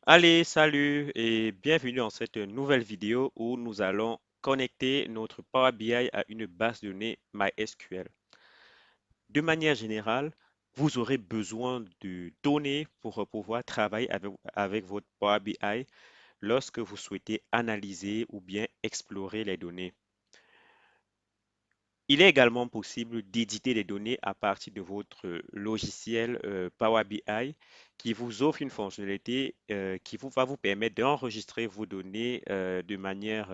Allez, salut et bienvenue dans cette nouvelle vidéo où nous allons connecter notre Power BI à une base de données MySQL. De manière générale, vous aurez besoin de données pour pouvoir travailler avec votre Power BI lorsque vous souhaitez analyser ou bien explorer les données. Il est également possible d'éditer les données à partir de votre logiciel Power BI qui vous offre une fonctionnalité qui va vous permettre d'enregistrer vos données de manière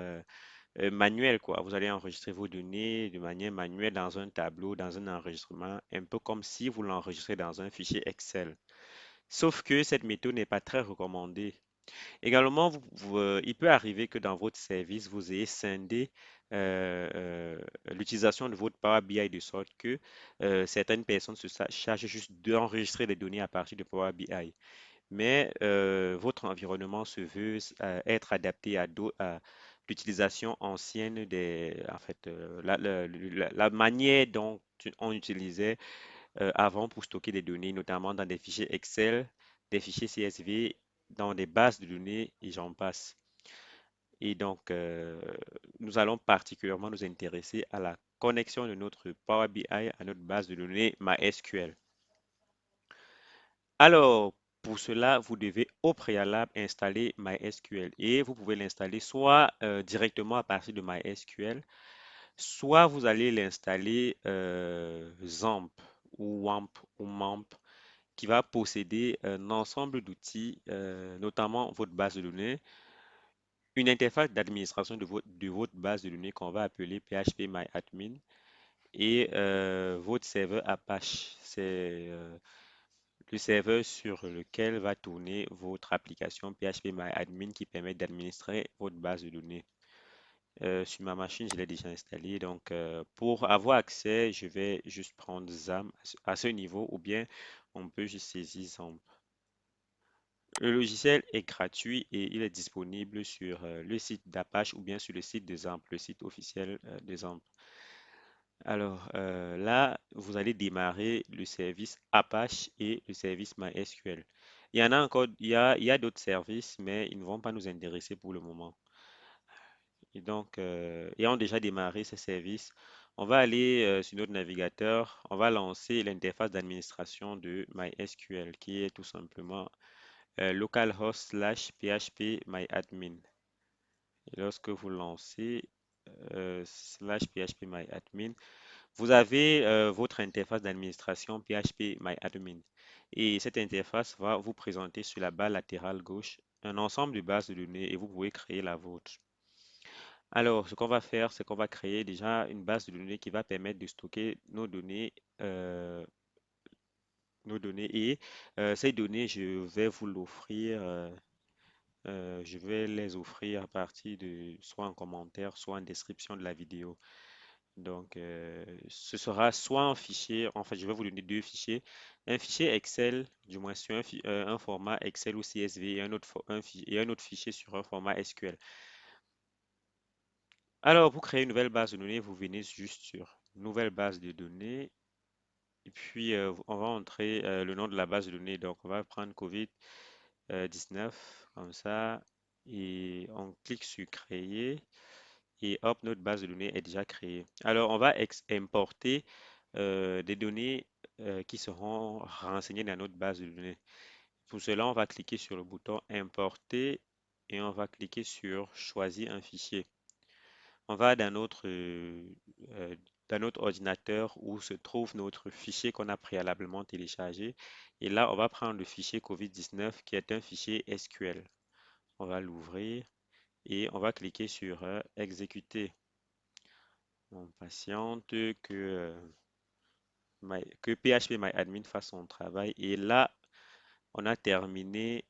manuelle, quoi. Vous allez enregistrer vos données de manière manuelle dans un tableau, dans un enregistrement, un peu comme si vous l'enregistrez dans un fichier Excel. Sauf que cette méthode n'est pas très recommandée. Également, il peut arriver que dans votre service, vous ayez scindé l'utilisation de votre Power BI de sorte que certaines personnes chargent juste d'enregistrer les données à partir de Power BI. Mais votre environnement se veut être adapté à l'utilisation ancienne en fait, la manière dont on utilisait avant pour stocker des données, notamment dans des fichiers Excel, des fichiers CSV, dans des bases de données et j'en passe. Et donc, nous allons particulièrement nous intéresser à la connexion de notre Power BI à notre base de données MySQL. Alors, pour cela, vous devez au préalable installer MySQL et vous pouvez l'installer soit directement à partir de MySQL, soit vous allez l'installer XAMPP ou WAMP ou MAMP qui va posséder un ensemble d'outils, notamment votre base de données, une interface d'administration de votre base de données qu'on va appeler PHPMyAdmin et votre serveur Apache. C'est le serveur sur lequel va tourner votre application PHPMyAdmin qui permet d'administrer votre base de données. Sur ma machine, je l'ai déjà installé. Donc, pour avoir accès, je vais juste prendre XAMPP à ce niveau ou bien on peut juste saisir XAMPP. Le logiciel est gratuit et il est disponible sur le site d'Apache ou bien sur le site de XAMPP, le site officiel de XAMPP. Alors là, vous allez démarrer le service Apache et le service MySQL. Il y en a encore, il y a d'autres services, mais ils ne vont pas nous intéresser pour le moment. Et donc, ayant déjà démarré ces services, on va aller sur notre navigateur, on va lancer l'interface d'administration de MySQL qui est tout simplement localhost slash php myadmin. Et lorsque vous lancez slash php myadmin, vous avez votre interface d'administration PHP MyAdmin. Et cette interface va vous présenter sur la barre latérale gauche un ensemble de bases de données et vous pouvez créer la vôtre. Alors, ce qu'on va faire, c'est qu'on va créer déjà une base de données qui va permettre de stocker euh, nos données et ces données, je vais les offrir à partir de soit en commentaire, soit en description de la vidéo. Donc, ce sera soit un fichier, en fait, je vais vous donner deux fichiers. Un fichier Excel, du moins sur un format Excel ou CSV et un autre fichier sur un format SQL. Alors, pour créer une nouvelle base de données, vous venez juste sur Nouvelle base de données et puis on va entrer le nom de la base de données. Donc, on va prendre COVID-19 comme ça et on clique sur Créer. Et hop, notre base de données est déjà créée. Alors, on va importer des données qui seront renseignées dans notre base de données. Pour cela, on va cliquer sur le bouton Importer et on va cliquer sur Choisir un fichier. On va euh, dans notre ordinateur où se trouve notre fichier qu'on a préalablement téléchargé. Et là, on va prendre le fichier COVID-19 qui est un fichier SQL. On va l'ouvrir et on va cliquer sur Exécuter. On patiente que PHPMyAdmin fasse son travail. Et là, on a terminé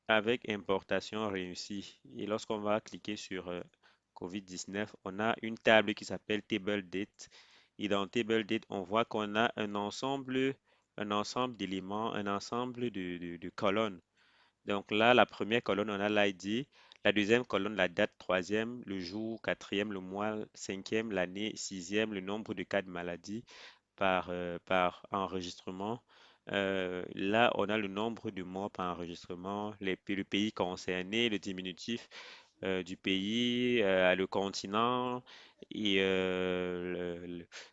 avec importation réussie. Et lorsqu'on va cliquer sur COVID-19, on a une table qui s'appelle Table Date. Et dans Table Date, on voit qu'on a un ensemble d'éléments, un ensemble de colonnes. Donc là, la première colonne, on a l'ID. La deuxième colonne, la date, troisième, le jour, quatrième, le mois, cinquième, l'année, sixième, le nombre de cas de maladie par enregistrement. Là, on a le nombre de morts par enregistrement, le pays concerné, le diminutif du pays, le continent et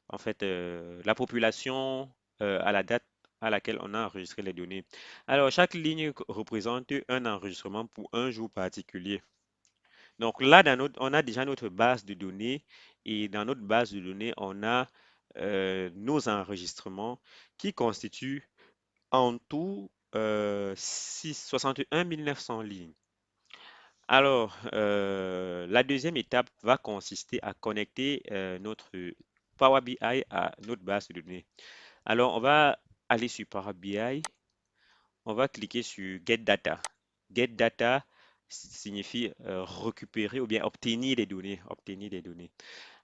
en fait la population à la date à laquelle on a enregistré les données. Alors, chaque ligne représente un enregistrement pour un jour particulier. Donc là, on a déjà notre base de données et dans notre base de données, on a nos enregistrements qui constituent en tout 61 900 lignes. Alors, la deuxième étape va consister à connecter notre Power BI à notre base de données. Alors, on va aller sur Power BI, on va cliquer sur Get Data. Get Data signifie récupérer ou bien obtenir des données, obtenir des données.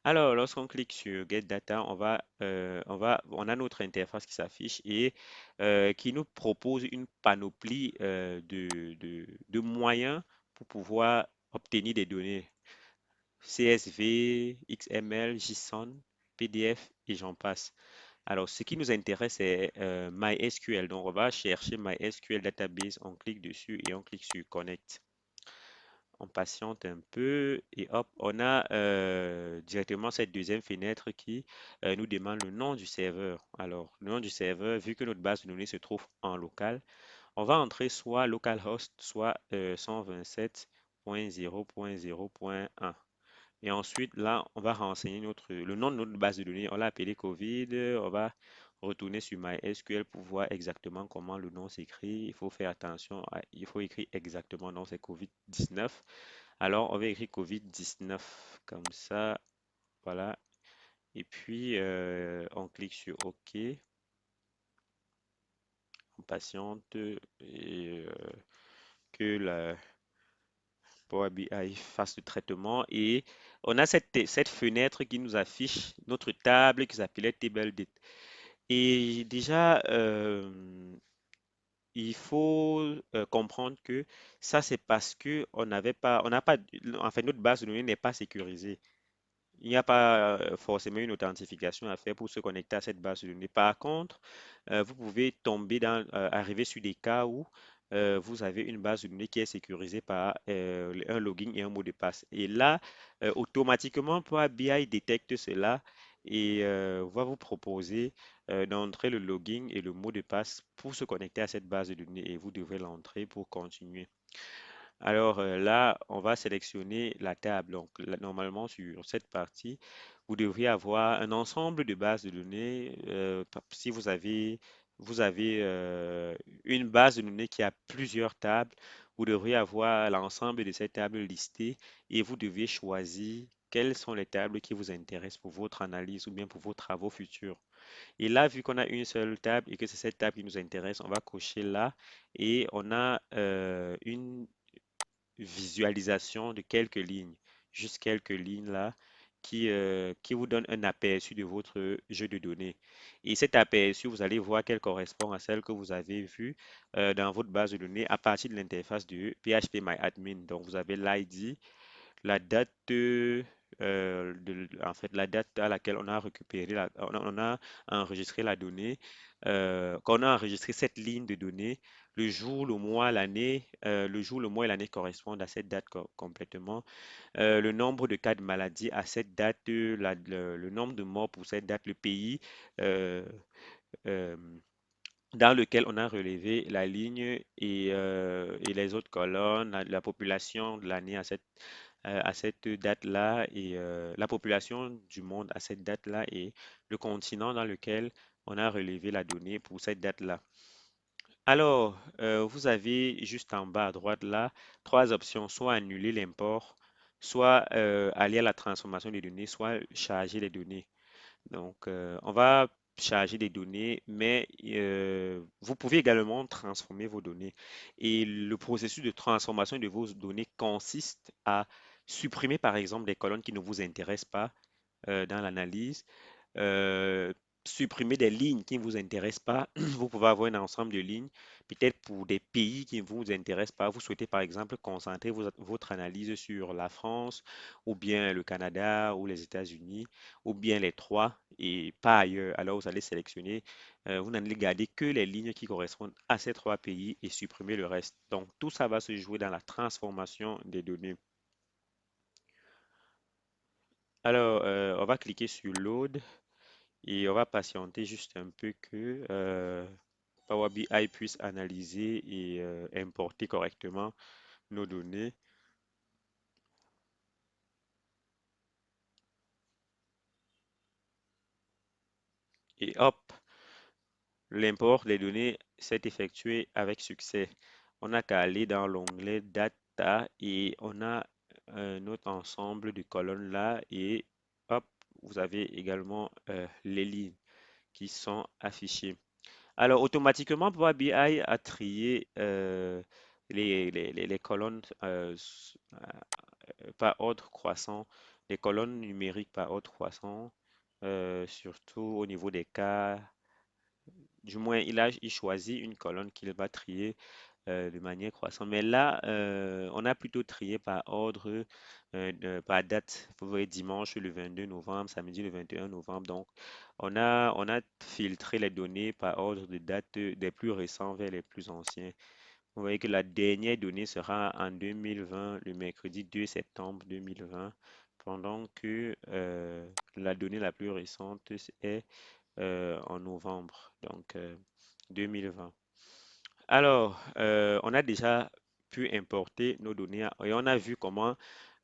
Alors, lorsqu'on clique sur Get Data, on a notre interface qui s'affiche et qui nous propose une panoplie de moyens pour pouvoir obtenir des données CSV, XML, JSON, PDF et j'en passe. Alors, ce qui nous intéresse, c'est MySQL. Donc, on va chercher MySQL Database, on clique dessus et on clique sur Connect. On patiente un peu et hop, on a directement cette deuxième fenêtre qui nous demande le nom du serveur. Alors, le nom du serveur, vu que notre base de données se trouve en local, on va entrer soit localhost, soit 127.0.0.1. Et ensuite, là, on va renseigner le nom de notre base de données. On l'a appelé COVID. On va retourner sur MySQL pour voir exactement comment le nom s'écrit. Il faut faire attention. Il faut écrire exactement non, c'est COVID-19. Alors, on va écrire COVID-19 comme ça. Voilà. Et puis, on clique sur OK. On patiente et que la Power BI fasse le traitement. Et on a cette fenêtre qui nous affiche notre table qui s'appelait Table Date. Et déjà, il faut comprendre que ça, c'est parce que on n'a pas, en fait, notre base de données n'est pas sécurisée. Il n'y a pas forcément une authentification à faire pour se connecter à cette base de données. Par contre, vous pouvez arriver sur des cas où vous avez une base de données qui est sécurisée par un login et un mot de passe. Et là, automatiquement, Power BI détecte cela et va vous proposer d'entrer le login et le mot de passe pour se connecter à cette base de données et vous devrez l'entrer pour continuer. Alors là, on va sélectionner la table. Donc normalement sur cette partie, vous devriez avoir un ensemble de bases de données. Si vous avez une base de données qui a plusieurs tables, vous devriez avoir l'ensemble de ces tables listées et vous devez choisir quelles sont les tables qui vous intéressent pour votre analyse ou bien pour vos travaux futurs. Et là, vu qu'on a une seule table et que c'est cette table qui nous intéresse, on va cocher là et on a une visualisation de quelques lignes, juste quelques lignes là, qui vous donne un aperçu de votre jeu de données. Et cet aperçu, vous allez voir qu'elle correspond à celle que vous avez vue dans votre base de données à partir de l'interface de PHP Donc, vous avez l'ID, la date en fait, la date à laquelle on a récupéré, on a enregistré la donnée, qu'on a enregistré cette ligne de données, le jour, le mois, l'année, le jour, le mois et l'année correspondent à cette date complètement, le nombre de cas de maladie à cette date, le nombre de morts pour cette date, le pays, euh, euh, dans lequel on a relevé la ligne et les autres colonnes, la population de l'année à cette date-là et la population du monde à cette date-là et le continent dans lequel on a relevé la donnée pour cette date-là. Alors, vous avez juste en bas à droite là trois options, soit annuler l'import, soit aller à la transformation des données, soit charger les données. Donc, on va charger des données, mais vous pouvez également transformer vos données. Et le processus de transformation de vos données consiste à supprimer, par exemple, des colonnes qui ne vous intéressent pas dans l'analyse, euh, supprimer des lignes qui ne vous intéressent pas. Vous pouvez avoir un ensemble de lignes, peut-être pour des pays qui ne vous intéressent pas. Vous souhaitez par exemple concentrer votre analyse sur la France, ou bien le Canada, ou les États-Unis, ou bien les trois, et pas ailleurs. Alors vous allez sélectionner, vous n'allez garder que les lignes qui correspondent à ces trois pays et supprimer le reste. Donc tout ça va se jouer dans la transformation des données. Alors, on va cliquer sur Load. Et on va patienter juste un peu que Power BI puisse analyser et importer correctement nos données. Et hop, l'import des données s'est effectué avec succès. On n'a qu'à aller dans l'onglet Data et on a notre ensemble de colonnes là et hop, vous avez également les lignes qui sont affichées. Alors, automatiquement, Power BI a trié les colonnes par ordre croissant, les colonnes numériques par ordre croissant, surtout au niveau des cas. Du moins, il choisit une colonne qu'il va trier de manière croissante. Mais là, on a plutôt trié par ordre, par date. Vous voyez, dimanche le 22 novembre, samedi le 21 novembre. Donc, on a filtré les données par ordre de date des plus récents vers les plus anciens. Vous voyez que la dernière donnée sera en 2020, le mercredi 2 septembre 2020, pendant que la donnée la plus récente est en novembre, donc 2020. Alors, on a déjà pu importer nos données et on a vu comment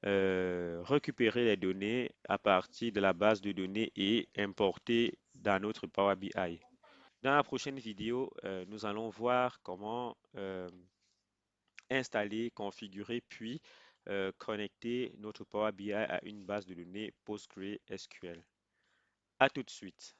récupérer les données à partir de la base de données et importer dans notre Power BI. Dans la prochaine vidéo, nous allons voir comment installer, configurer, puis connecter notre Power BI à une base de données PostgreSQL. À tout de suite.